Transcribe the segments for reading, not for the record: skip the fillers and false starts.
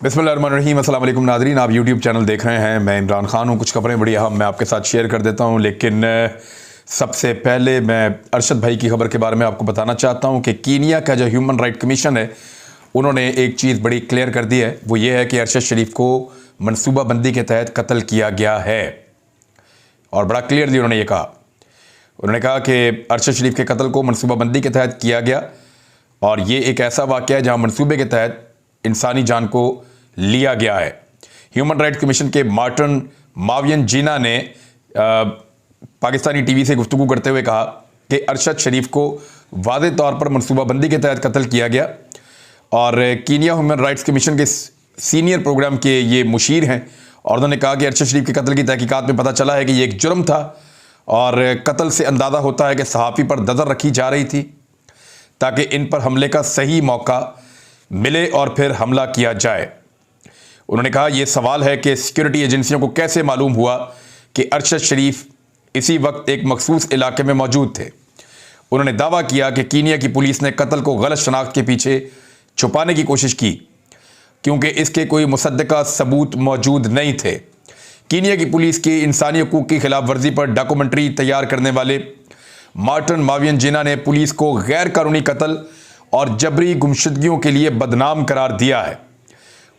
बिस्मिल्लाहिर्रहमानिर्रहीम। अस्सलाम वालेकुम नाज़रीन, आप यूट्यूब चैनल देख रहे हैं। मैं इमरान खान हूँ। कुछ खबरें बड़ी अहम मैं आपके साथ शेयर कर देता हूँ, लेकिन सबसे पहले मैं अरशद भाई की खबर के बारे में आपको बताना चाहता हूँ कि कीनिया का जो ह्यूमन राइट कमीशन है, उन्होंने एक चीज़ बड़ी क्लियर कर दी है। वो ये है कि अरशद शरीफ को मनसूबाबंदी के तहत कत्ल किया गया है, और बड़ा क्लियरली उन्होंने ये कहा। उन्होंने कहा कि अरशद शरीफ के कत्ल को मनसूबाबंदी के तहत किया गया, और ये एक ऐसा वाक़या है जहाँ मनसूबे के तहत इंसानी जान को लिया गया है। ह्यूमन राइट्स कमीशन के मार्टिन मावियनजीना ने पाकिस्तानी टीवी से गुफ्तगू करते हुए कहा कि अरशद शरीफ को वाज़ेह तौर पर मनसूबाबंदी के तहत कत्ल किया गया, और कीनिया ह्यूमन राइट्स कमीशन के सीनियर प्रोग्राम के ये मुशीर हैं, और उन्होंने कहा कि अरशद शरीफ के कत्ल की तहकीकात में पता चला है कि ये एक जुर्म था, और कत्ल से अंदाज़ा होता है कि सहाफ़ी पर नज़र रखी जा रही थी ताकि इन पर हमले का सही मौका मिले और फिर हमला किया जाए। उन्होंने कहा यह सवाल है कि सिक्योरिटी एजेंसियों को कैसे मालूम हुआ कि अरशद शरीफ इसी वक्त एक मखसूस इलाके में मौजूद थे। उन्होंने दावा किया कि कीनिया की पुलिस ने कत्ल को गलत शनाख्त के पीछे छुपाने की कोशिश की, क्योंकि इसके कोई मुसद्दका सबूत मौजूद नहीं थे। कीनिया की पुलिस की इंसानी हकूक़ की खिलाफ वर्जी पर डॉक्यूमेंट्री तैयार करने वाले मार्टिन मावियनजीना ने पुलिस को गैर कानूनी कत्ल और जबरी गुमशुदगियों के लिए बदनाम करार दिया है।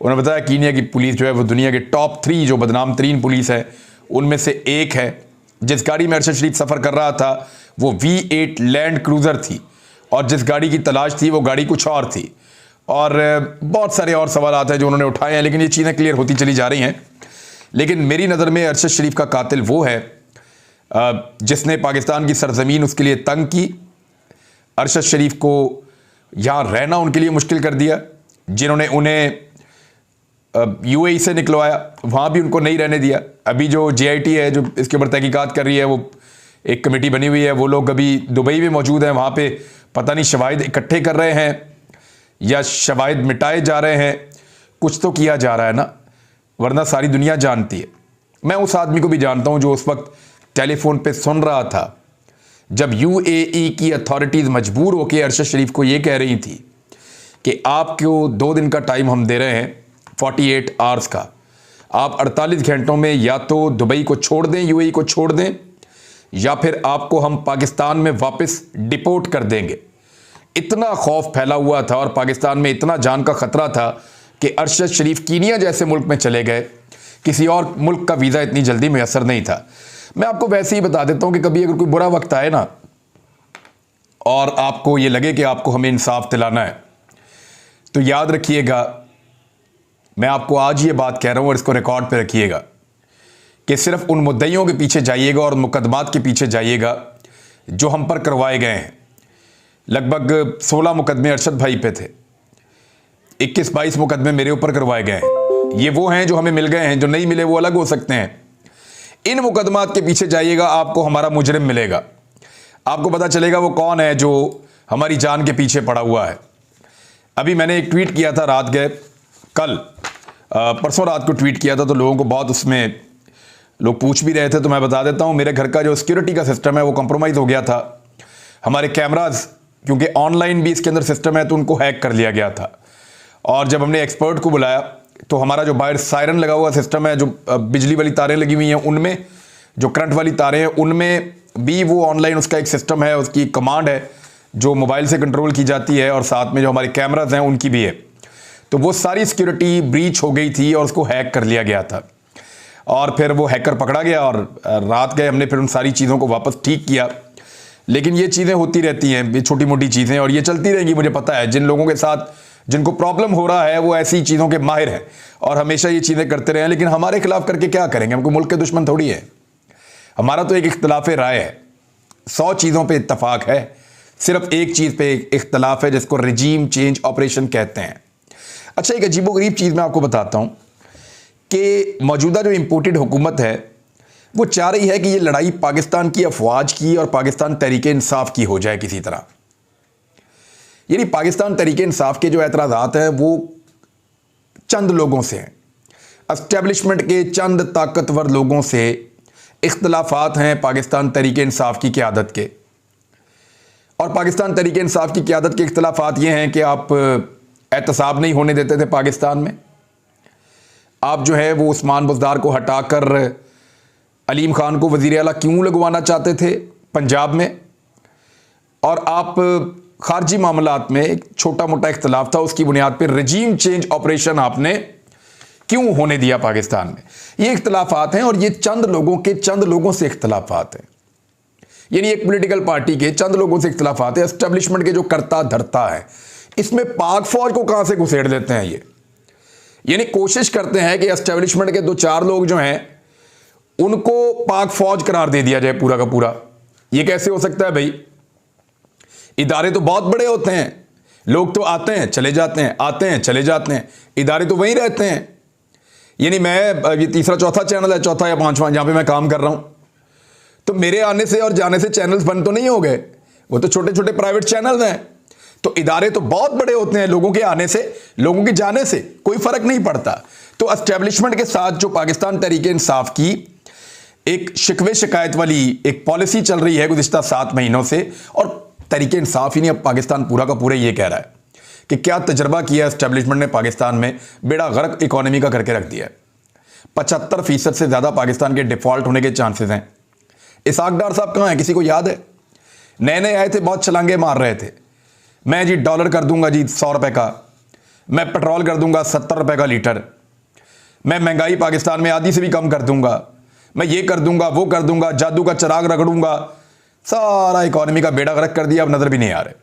उन्होंने बताया कीनिया की पुलिस जो है वो दुनिया के टॉप 3 जो बदनाम तरीन पुलिस है उनमें से एक है। जिस गाड़ी में अरशद शरीफ सफ़र कर रहा था वो V8 लैंड क्रूज़र थी, और जिस गाड़ी की तलाश थी वो गाड़ी कुछ और थी। और बहुत सारे और सवाल आते हैं जो उन्होंने उठाए हैं, लेकिन ये चीज़ें क्लियर होती चली जा रही हैं। लेकिन मेरी नज़र में अरशद शरीफ का कातिल वो है जिसने पाकिस्तान की सरजमीन उसके लिए तंग की, अरशद शरीफ को यहाँ रहना उनके लिए मुश्किल कर दिया, जिन्होंने उन्हें UAE से निकलवाया, वहाँ भी उनको नहीं रहने दिया। अभी जो JIT है जो इसके ऊपर तहकीकात कर रही है, वो एक कमेटी बनी हुई है, वो लोग अभी दुबई में मौजूद हैं। वहाँ पे पता नहीं शवाहिद इकट्ठे कर रहे हैं या शवाहिद मिटाए जा रहे हैं, कुछ तो किया जा रहा है ना, वरना सारी दुनिया जानती है। मैं उस आदमी को भी जानता हूँ जो उस वक्त टेलीफोन पे सुन रहा था जब UAE की अथॉरिटीज़ मजबूर होकर अरशद शरीफ को ये कह रही थी कि आपको 2 दिन का टाइम हम दे रहे हैं, 48 आवर्स का, आप 48 घंटों में या तो दुबई को छोड़ दें, UAE को छोड़ दें, या फिर आपको हम पाकिस्तान में वापस डिपोर्ट कर देंगे। इतना खौफ फैला हुआ था और पाकिस्तान में इतना जान का ख़तरा था कि अरशद शरीफ कीनिया जैसे मुल्क में चले गए। किसी और मुल्क का वीज़ा इतनी जल्दी मैसर नहीं था। मैं आपको वैसे ही बता देता हूं कि कभी अगर कोई बुरा वक्त आए ना और आपको ये लगे कि आपको हमें इंसाफ दिलाना है, तो याद रखिएगा, मैं आपको आज ये बात कह रहा हूं और इसको रिकॉर्ड पे रखिएगा कि सिर्फ उन मुद्दइयों के पीछे जाइएगा और मुकदमात के पीछे जाइएगा जो हम पर करवाए गए हैं। लगभग 16 मुकदमे अरशद भाई पे थे, 21-22 मुकदमे मेरे ऊपर करवाए गए हैं। ये वो हैं जो हमें मिल गए हैं, जो नहीं मिले वो अलग हो सकते हैं। इन मुकदमात के पीछे जाइएगा, आपको हमारा मुजरिम मिलेगा, आपको पता चलेगा वो कौन है जो हमारी जान के पीछे पड़ा हुआ है। अभी मैंने एक ट्वीट किया था रात गए, कल परसों रात को ट्वीट किया था, तो लोगों को बहुत उसमें लोग पूछ भी रहे थे, तो मैं बता देता हूँ। मेरे घर का जो सिक्योरिटी का सिस्टम है वो कंप्रोमाइज़ हो गया था। हमारे कैमराज, क्योंकि ऑनलाइन भी इसके अंदर सिस्टम है, तो उनको हैक कर लिया गया था। और जब हमने एक्सपर्ट को बुलाया तो हमारा जो बाहर सायरन लगा हुआ सिस्टम है, जो बिजली वाली तारें लगी हुई हैं उनमें, जो करंट वाली तारें हैं उनमें भी वो ऑनलाइन उसका एक सिस्टम है, उसकी कमांड है जो मोबाइल से कंट्रोल की जाती है, और साथ में जो हमारे कैमराज हैं उनकी भी है। तो वो सारी सिक्योरिटी ब्रीच हो गई थी और उसको हैक कर लिया गया था, और फिर वो हैकर पकड़ा गया और रात गए हमने फिर उन सारी चीज़ों को वापस ठीक किया। लेकिन ये चीज़ें होती रहती हैं, ये छोटी मोटी चीज़ें, और ये चलती रहेंगी। मुझे पता है जिन लोगों के साथ जिनको प्रॉब्लम हो रहा है वो ऐसी चीज़ों के माहिर हैं और हमेशा ये चीज़ें करते रहे हैं। लेकिन हमारे खिलाफ करके क्या करेंगे, हमको मुल्क के दुश्मन थोड़ी है। हमारा तो एक इख्तलाफ राय है, 100 चीज़ों पे इत्तफाक है, सिर्फ एक चीज़ पे इख्तलाफ है जिसको रिजीम चेंज ऑपरेशन कहते हैं। अच्छा, एक अजीबोगरीब चीज़ मैं आपको बताता हूँ कि मौजूदा जो इम्पोर्टेड हुकूमत है वो चाह रही है कि ये लड़ाई पाकिस्तान की अफवाज की और पाकिस्तान तहरीक इंसाफ की हो जाए किसी तरह। यानी पाकिस्तान तहरीक इंसाफ के जो एतराज़ात हैं वो चंद लोगों से हैं, एस्टेब्लिशमेंट के चंद ताकतवर लोगों से इख्तलाफात हैं पाकिस्तान तहरीक इंसाफ की क़यादत के। और पाकिस्तान तहरीक इंसाफ की क़यादत के इख्तलाफात ये हैं कि आप एहतसाब नहीं होने देते थे पाकिस्तान में, आप जो है वो उस्मान बुज़दार को हटाकर अलीम खान को वज़ीर आला क्यों लगवाना चाहते थे पंजाब में, और आप खारजी मामलात में एक छोटा मोटा इख्तलाफ था, उसकी बुनियाद पर रजीम चेंज ऑपरेशन आपने क्यों होने दिया पाकिस्तान में। ये इख्तलाफात हैं और ये चंद लोगों से इख्तलाफात हैं, यानी एक पॉलिटिकल पार्टी के चंद लोगों से इख्तलाफात है, एस्टेब्लिशमेंट के जो करता धरता है। इसमें पाक फौज को कहां से घुसेड़ देते हैं ये, यानी कोशिश करते हैं कि एस्टेब्लिशमेंट के 2-4 लोग जो हैं उनको पाक फौज करार दे दिया जाए पूरा का पूरा। ये कैसे हो सकता है भाई? इदारे तो बहुत बड़े होते हैं, लोग तो आते हैं चले जाते हैं, आते हैं चले जाते हैं, इदारे तो वहीं रहते हैं। यानी मैं, ये तीसरा चौथा चैनल है, चौथा या पांचवां, जहां पे मैं काम कर रहा हूं, तो मेरे आने से और जाने से चैनल्स बंद तो नहीं हो गए, वो तो छोटे छोटे प्राइवेट चैनल्स हैं। तो इदारे तो बहुत बड़े होते हैं, लोगों के आने से लोगों के जाने से कोई फर्क नहीं पड़ता। तो एस्टेब्लिशमेंट के साथ जो पाकिस्तान तहरीक इंसाफ की एक शिकवे शिकायत वाली एक पॉलिसी चल रही है गुज़िश्ता 7 महीनों से, और तहरीक इंसाफ ही नहीं, अब पाकिस्तान पूरा का पूरा ये कह रहा है कि क्या तजर्बा किया एस्टेब्लिशमेंट ने पाकिस्तान में, बेड़ा गर्क इकॉनमी का करके रख दिया है। 75% से ज़्यादा पाकिस्तान के डिफ़ॉल्ट होने के चांसेस हैं। इसाक डार साहब कहाँ हैं, किसी को याद है? नए नए आए थे, बहुत छलांगे मार रहे थे, मैं जी डॉलर कर दूंगा जी 100 रुपए का, मैं पेट्रोल कर दूंगा 70 रुपए का लीटर, मैं महंगाई पाकिस्तान में आधी से भी कम कर दूंगा, मैं ये कर दूंगा वो कर दूंगा, जादू का चिराग रगड़ूंगा। सारा इकॉनमी का बेड़ा गर्क कर दिया, अब नजर भी नहीं आ रहे,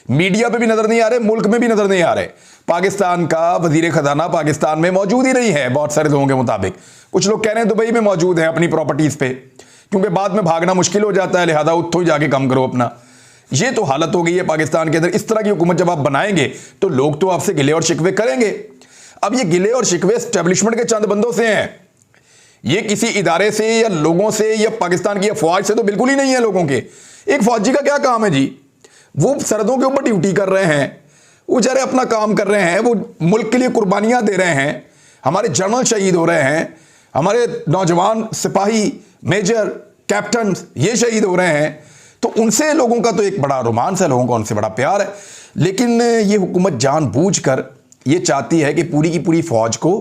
मीडिया पे भी नजर नहीं आ रहे, मुल्क में भी नजर नहीं आ रहे। पाकिस्तान का वजीर खजाना पाकिस्तान में मौजूद ही नहीं है बहुत सारे लोगों के मुताबिक। कुछ लोग कह रहे हैं दुबई में मौजूद है अपनी प्रॉपर्टीज पे, क्योंकि बाद में भागना मुश्किल हो जाता है, लिहाजा उत्थों ही जाके कम करो अपना। ये तो हालत हो गई है पाकिस्तान के अंदर। इस तरह की हुकूमत जब आप बनाएंगे तो लोग तो आपसे गिले और शिकवे करेंगे। अब ये गिले और शिकवे एस्टेब्लिशमेंट के चंद बंदों से हैं, ये किसी इदारे से या लोगों से या पाकिस्तान की अफवाज से तो बिल्कुल ही नहीं है। लोगों के, एक फौजी का क्या काम है जी? वो सरहदों के ऊपर ड्यूटी कर रहे हैं, वो बेचारे अपना काम कर रहे हैं, वो मुल्क के लिए कुर्बानियां दे रहे हैं, हमारे जनरल शहीद हो रहे हैं, हमारे नौजवान सिपाही, मेजर, कैप्टन ये शहीद हो रहे हैं। तो उनसे लोगों का तो एक बड़ा रोमांस है, लोगों का उनसे बड़ा प्यार है। लेकिन ये हुकूमत जानबूझकर ये चाहती है कि पूरी की पूरी फौज को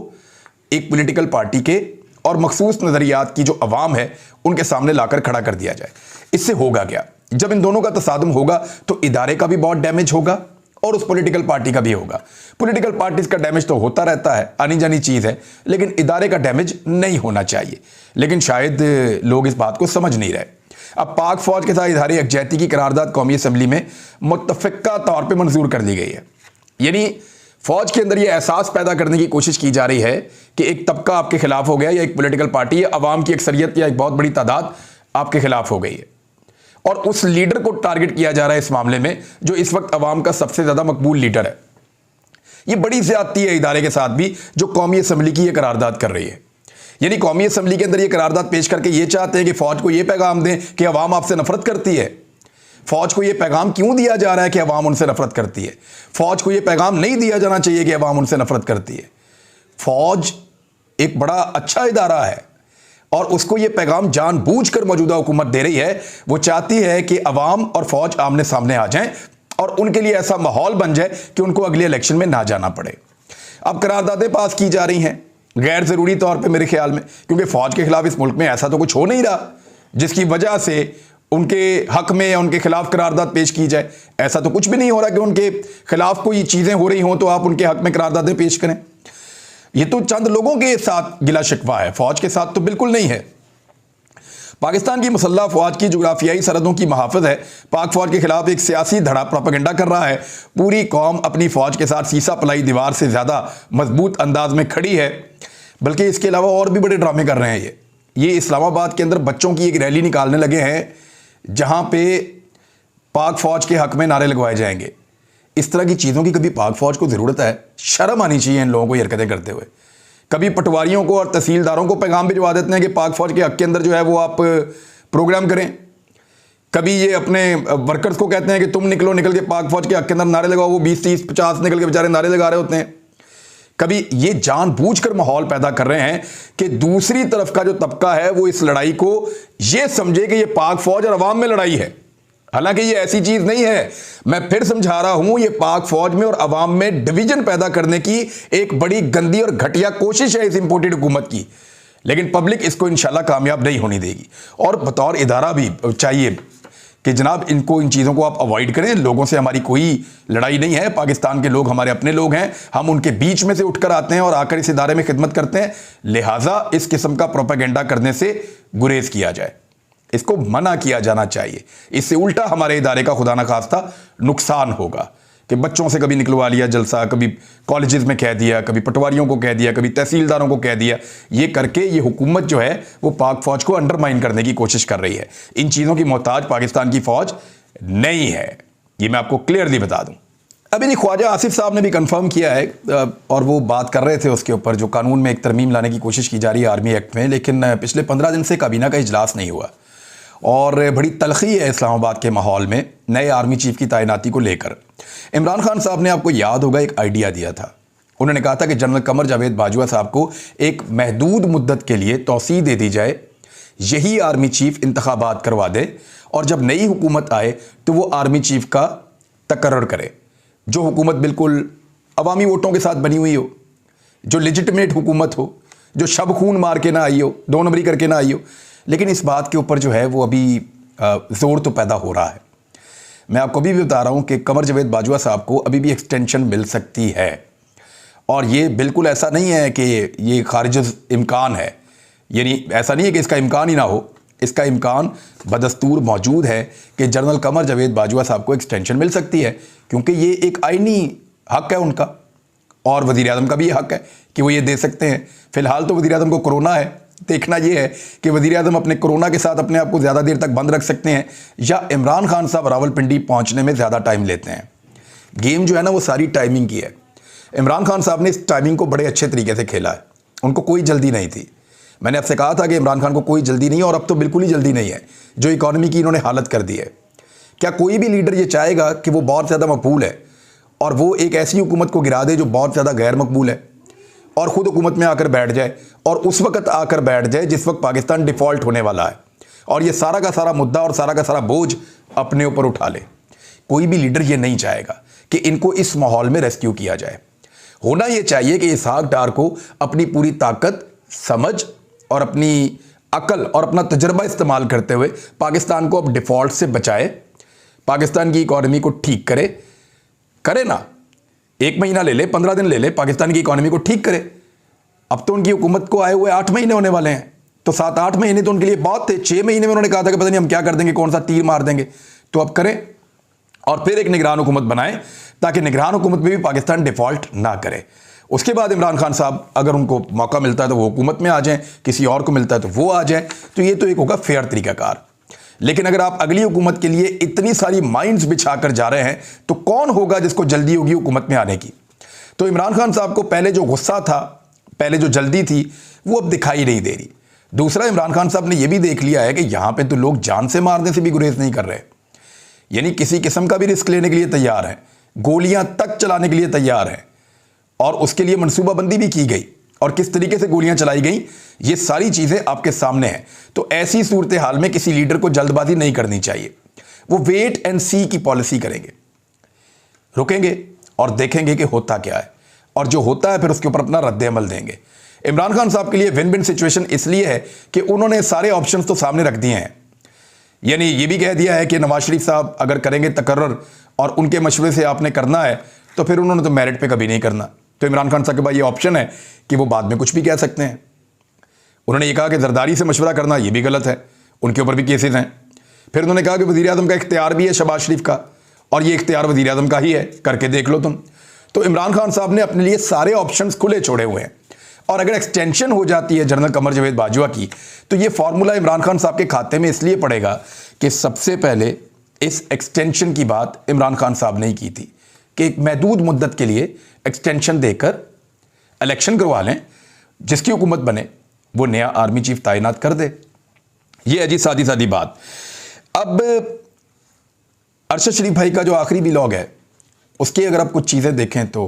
एक पॉलिटिकल पार्टी के और मखसूस नज़रियात की जो अवाम है उनके सामने लाकर खड़ा कर दिया जाए। इससे होगा क्या? जब इन दोनों का तसादुम होगा तो इदारे का भी बहुत डैमेज होगा और उस पॉलिटिकल पार्टी का भी होगा। पॉलिटिकल पार्टीज का डैमेज तो होता रहता है, आनी जानी चीज़ है, लेकिन इदारे का डैमेज नहीं होना चाहिए। लेकिन शायद लोग इस बात को समझ नहीं रहे। अब पाक फौज के साथ इजहार यकजहती की करारदाद कौमी असम्बली में मुत्तफ़िक़ा तौर पर मंजूर कर दी गई है। यानी फौज के अंदर यह एहसास पैदा करने की कोशिश की जा रही है कि एक तबका आपके खिलाफ हो गया, या एक पॉलिटिकल पार्टी या अवाम की अक्सरियत या एक बहुत बड़ी तादाद आपके खिलाफ हो गई है, और उस लीडर को टारगेट किया जा रहा है इस मामले में जो इस वक्त अवाम का सबसे ज़्यादा मकबूल लीडर है। यह बड़ी ज़्यादती है इदारे के साथ भी जो कौमी असम्बली की यह करारदाद कर रही है। यानी कौमी असम्बली के अंदर यह करारदाद पेश करके ये चाहते हैं कि फौज को यह पैगाम दें कि अवाम आपसे नफरत करती है। फौज को यह पैगाम क्यों दिया जा रहा है कि अवाम उनसे नफरत करती है? फौज को यह पैगाम नहीं दिया जाना चाहिए कि अवाम उनसे नफरत करती है। फौज एक बड़ा अच्छा इदारा है और उसको यह पैगाम जानबूझकर मौजूदा हुकूमत दे रही है। वो चाहती है कि अवाम और फौज आमने सामने आ जाएं और उनके लिए ऐसा माहौल बन जाए कि उनको अगले इलेक्शन में ना जाना पड़े। अब करारदादें पास की जा रही हैं गैर ज़रूरी तौर पे मेरे ख्याल में, क्योंकि फ़ौज के खिलाफ इस मुल्क में ऐसा तो कुछ हो नहीं रहा जिसकी वजह से उनके हक में या उनके खिलाफ करारदाद पेश की जाए। ऐसा तो कुछ भी नहीं हो रहा कि उनके खिलाफ कोई चीज़ें हो रही हों तो आप उनके हक में करारदादें पेश करें। ये तो चंद लोगों के साथ गिला शिकवा है, फ़ौज के साथ तो बिल्कुल नहीं है। पाकिस्तान की मुसल्लह फ़ौज की जुग्राफियाई सरहदों की महाफ़िज़ है। पाक फ़ौज के खिलाफ एक सियासी धड़ा प्रोपेगेंडा कर रहा है। पूरी कौम अपनी फ़ौज के साथ सीसा पलाई दीवार से ज़्यादा मजबूत अंदाज में खड़ी है। बल्कि इसके अलावा और भी बड़े ड्रामे कर रहे हैं। ये इस्लामाबाद के अंदर बच्चों की एक रैली निकालने लगे हैं जहाँ पे पाक फ़ौज के हक में नारे लगवाए जाएंगे। इस तरह की चीज़ों की कभी पाक फ़ौज को ज़रूरत है? शर्म आनी चाहिए इन लोगों को ये हरकतें करते हुए। कभी पटवारियों को और तहसीलदारों को पैगाम भिजवा देते हैं कि पाक फ़ौज के हक के अंदर जो है वो आप प्रोग्राम करें। कभी ये अपने वर्कर्स को कहते हैं कि तुम निकलो, निकल के पाक फ़ौज के हक के अंदर नारे लगाओ। वो 20, 30, 50 निकल के बेचारे नारे लगा रहे होते हैं। कभी ये जानबूझकर माहौल पैदा कर रहे हैं कि दूसरी तरफ का जो तबका है वो इस लड़ाई को ये समझे कि ये पाक फ़ौज और अवाम में लड़ाई है। हालांकि ये ऐसी चीज नहीं है, मैं फिर समझा रहा हूं, ये पाक फौज में और अवाम में डिवीजन पैदा करने की एक बड़ी गंदी और घटिया कोशिश है इस इंपोर्टेड हुकूमत की। लेकिन पब्लिक इसको इंशाल्लाह कामयाब नहीं होने देगी। और बतौर इदारा भी चाहिए कि जनाब इनको, इन चीज़ों को आप अवॉइड करें। लोगों से हमारी कोई लड़ाई नहीं है, पाकिस्तान के लोग हमारे अपने लोग हैं, हम उनके बीच में से उठकर आते हैं और आकर इस इदारे में खिदमत करते हैं। लिहाजा इस किस्म का प्रोपेगेंडा करने से गुरेज किया जाए, इसको मना किया जाना चाहिए। इससे उल्टा हमारे इदारे का खुदा न खास्ता नुकसान होगा कि बच्चों से कभी निकलवा लिया जलसा, कभी कॉलेजेस में कह दिया, कभी पटवारियों को कह दिया, कभी तहसीलदारों को कह दिया। ये करके ये हुकूमत जो है वो पाक फौज को अंडरमाइन करने की कोशिश कर रही है। इन चीज़ों की मोहताज पाकिस्तान की फौज नहीं है, ये मैं आपको क्लियरली बता दूं। अभी जी ख्वाजा आसिफ साहब ने भी कंफर्म किया है और वो बात कर रहे थे उसके ऊपर जो कानून में एक तरमीम लाने की कोशिश की जा रही है आर्मी एक्ट में, लेकिन पिछले 15 दिन से काबीना का इजलास नहीं हुआ और बड़ी तलखी है इस्लामाबाद के माहौल में नए आर्मी चीफ की तैनाती को लेकर। इमरान खान साहब ने, आपको याद होगा, एक आइडिया दिया था। उन्होंने कहा था कि जनरल कमर जावेद बाजवा साहब को एक महदूद मुद्दत के लिए तौसीह दे दी जाए, यही आर्मी चीफ इंतखाबात करवा दे और जब नई हुकूमत आए तो वो आर्मी चीफ का तकर्रर करे, जो हुकूमत बिल्कुल अवामी वोटों के साथ बनी हुई हो, जो लेजिटिमेट हुकूमत हो, जो शब खून मार के ना आई हो, 2 नंबरी करके ना आई हो। लेकिन इस बात के ऊपर जो है वो अभी ज़ोर तो पैदा हो रहा है। मैं आपको अभी भी बता रहा हूँ कि कमर जावेद बाजवा साहब को अभी भी एक्सटेंशन मिल सकती है और ये बिल्कुल ऐसा नहीं है कि ये खारिज इम्कान है, यानी ऐसा नहीं है कि इसका इम्कान ही ना हो, इसका इम्कान बदस्तूर मौजूद है कि जनरल कमर जावेद बाजवा साहब को एक्सटेंशन मिल सकती है, क्योंकि ये एक आईनी हक है उनका और वज़ीर आज़म का भी ये हक है कि वो ये दे सकते हैं। फ़िलहाल तो वज़ीर आज़म को कोरोना है, देखना यह है कि वज़ीर आज़म अपने कोरोना के साथ अपने आप को ज़्यादा देर तक बंद रख सकते हैं या इमरान खान साहब रावलपिंडी पहुंचने में ज़्यादा टाइम लेते हैं। गेम जो है ना वो सारी टाइमिंग की है। इमरान खान साहब ने इस टाइमिंग को बड़े अच्छे तरीके से खेला है, उनको कोई जल्दी नहीं थी। मैंने आपसे कहा था कि इमरान खान को कोई जल्दी नहीं है और अब तो बिल्कुल ही जल्दी नहीं है। जो इकॉनमी की इन्होंने हालत कर दी है, क्या कोई भी लीडर ये चाहेगा कि वो बहुत ज़्यादा मकबूल है और वो एक ऐसी हुकूमत को गिरा दे जो बहुत ज़्यादा गैर मकबूल है और ख़ुद हुकूमत में आकर बैठ जाए और उस वक्त आकर बैठ जाए जिस वक्त पाकिस्तान डिफ़ॉल्ट होने वाला है और ये सारा का सारा मुद्दा और सारा का सारा बोझ अपने ऊपर उठा ले? कोई भी लीडर ये नहीं चाहेगा कि इनको इस माहौल में रेस्क्यू किया जाए। होना ये चाहिए कि इसहाक डार को अपनी पूरी ताकत, समझ और अपनी अकल और अपना तजर्बा इस्तेमाल करते हुए पाकिस्तान को अब डिफ़ॉल्ट से बचाए, पाकिस्तान की इकॉनमी को ठीक करे ना, 1 महीना ले ले, 15 दिन ले ले, पाकिस्तान की इकॉनमी को ठीक करे। अब तो उनकी हुकूमत को आए हुए 8 महीने होने वाले हैं, तो 7-8 महीने तो उनके लिए बहुत थे। 6 महीने में उन्होंने कहा था कि पता नहीं हम क्या कर देंगे, कौन सा तीर मार देंगे। तो अब करें और फिर एक निगरान हुकूमत बनाएं ताकि निगरान हुकूमत में भी पाकिस्तान डिफ़ॉल्ट ना करे। उसके बाद इमरान खान साहब अगर उनको मौका मिलता है तो वो हुकूमत में आ जाएं, किसी और को मिलता है तो वो आ जाए, तो ये तो एक होगा फेयर तरीकाकार। लेकिन अगर आप अगली हुकूमत के लिए इतनी सारी माइंड्स बिछा कर जा रहे हैं तो कौन होगा जिसको जल्दी होगी हुकूमत में आने की? तो इमरान खान साहब को पहले जो गुस्सा था, पहले जो जल्दी थी, वो अब दिखाई नहीं दे रही। दूसरा, इमरान खान साहब ने यह भी देख लिया है कि यहां पे तो लोग जान से मारने से भी गुरेज नहीं कर रहे, यानी किसी किस्म का भी रिस्क लेने के लिए तैयार हैं, गोलियां तक चलाने के लिए तैयार हैं और उसके लिए मनसूबाबंदी भी की गई और किस तरीके से गोलियां चलाई गई, ये सारी चीज़ें आपके सामने हैं। तो ऐसी सूरत हाल में किसी लीडर को जल्दबाजी नहीं करनी चाहिए। वो वेट एंड सी की पॉलिसी करेंगे, रुकेंगे और देखेंगे कि होता क्या है और जो होता है फिर उसके ऊपर अपना रद्द-ए-अमल देंगे। इमरान खान साहब के लिए विन विन सिचुएशन इसलिए है कि उन्होंने सारे ऑप्शंस तो सामने रख दिए हैं, यानी ये भी कह दिया है कि नवाज शरीफ साहब अगर करेंगे तकर्रर और उनके मशवरे से आपने करना है तो फिर उन्होंने तो मेरिट पे कभी नहीं करना। तो इमरान खान साहब के पास ये ऑप्शन है कि वो बाद में कुछ भी कह सकते हैं। उन्होंने ये कहा कि जरदारी से मशवरा करना ये भी गलत है, उनके ऊपर भी केसेस हैं। फिर उन्होंने कहा कि वज़ीर आज़म का इख्तियार भी है शहबाज शरीफ का और ये इख्तियार वज़ीर आज़म का ही है, करके देख लो तुम। तो इमरान खान साहब ने अपने लिए सारे ऑप्शंस खुले छोड़े हुए हैं और अगर एक्सटेंशन हो जाती है जनरल कमर जावेद बाजवा की तो ये फार्मूला इमरान खान साहब के खाते में इसलिए पड़ेगा कि सबसे पहले इस एक्सटेंशन की बात इमरान खान साहब ने ही की थी कि एक महदूद मुद्दत के लिए एक्सटेंशन देकर इलेक्शन करवा लें, जिसकी हुकूमत बने वो नया आर्मी चीफ तैनात कर दे। ये है जी सादी सादी बात। अब अरशद शरीफ भाई का जो आखिरी व्लॉग है उसकी अगर आप कुछ चीज़ें देखें तो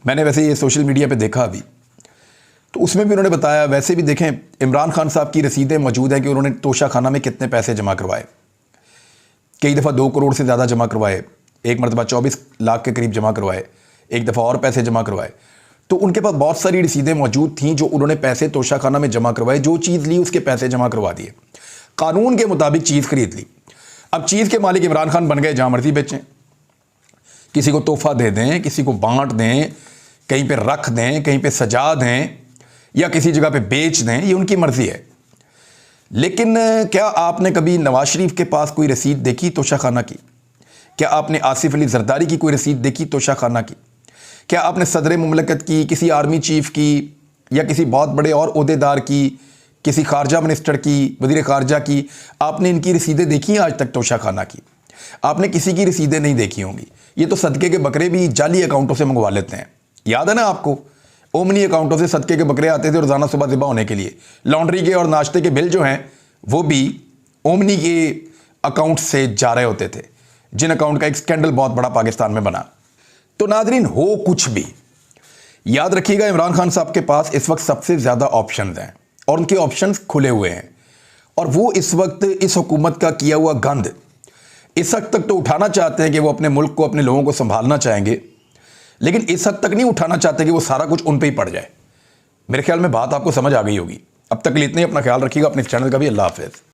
मैंने वैसे ये सोशल मीडिया पे देखा अभी, तो उसमें भी उन्होंने बताया, वैसे भी देखें इमरान खान साहब की रसीदें मौजूद हैं कि उन्होंने तोशा खाना में कितने पैसे जमा करवाए। कई दफ़ा 2 करोड़ से ज़्यादा जमा करवाए, एक मरतबा 24 लाख के करीब जमा करवाए, एक दफ़ा और पैसे जमा करवाए। तो उनके पास बहुत सारी रसीदें मौजूद थीं जो उन्होंने पैसे तोशाखाना में जमा करवाए, जो चीज़ ली उसके पैसे जमा करवा दिए, कानून के मुताबिक चीज़ खरीद ली। अब चीज़ के मालिक इमरान खान बन गए, जहाँ मर्जी बेचें, किसी को तोहफा दे दें, किसी को बांट दें, कहीं पे रख दें, कहीं पे सजा दें या किसी जगह पे बेच दें, ये उनकी मर्जी है। लेकिन क्या आपने कभी नवाज शरीफ के पास कोई रसीद देखी तोशाखाना की? क्या आपने आसिफ अली जरदारी की कोई रसीद देखी तोशाखाना की? क्या आपने सदर मुमलकत की, किसी आर्मी चीफ की या किसी बहुत बड़े और ओहदेदार की, किसी खारजा मिनिस्टर की, वज़ीर खारजा की, आपने इनकी रसीदें देखी हैं आज तक तोशाखाना की? आपने किसी की रसीदें नहीं देखी होंगी। ये तो सदके के बकरे भी जाली अकाउंटों से मंगवा लेते हैं। याद है ना आपको, ओमनी अकाउंटों से सदके के बकरे आते थे रोज़ाना सुबह ज़िबा होने के लिए। लॉन्ड्री के और नाश्ते के बिल जो हैं वो भी ओमनी के अकाउंट से जा रहे होते थे, जिन अकाउंट का एक स्कैंडल बहुत बड़ा पाकिस्तान में बना। तो नाजरीन, हो कुछ भी, याद रखिएगा इमरान खान साहब के पास इस वक्त सबसे ज़्यादा ऑप्शंस हैं और उनके ऑप्शंस खुले हुए हैं, और वो इस वक्त इस हुकूमत का किया हुआ गंद इस हद तक तो उठाना चाहते हैं कि वो अपने मुल्क को, अपने लोगों को संभालना चाहेंगे, लेकिन इस हद तक नहीं उठाना चाहते कि वो सारा कुछ उन पे ही पड़ जाए। मेरे ख्याल में बात आपको समझ आ गई होगी। अब तक के लिए इतना ही। अपना ख्याल रखिएगा, अपने चैनल का भी। अल्लाह हाफ़िज़।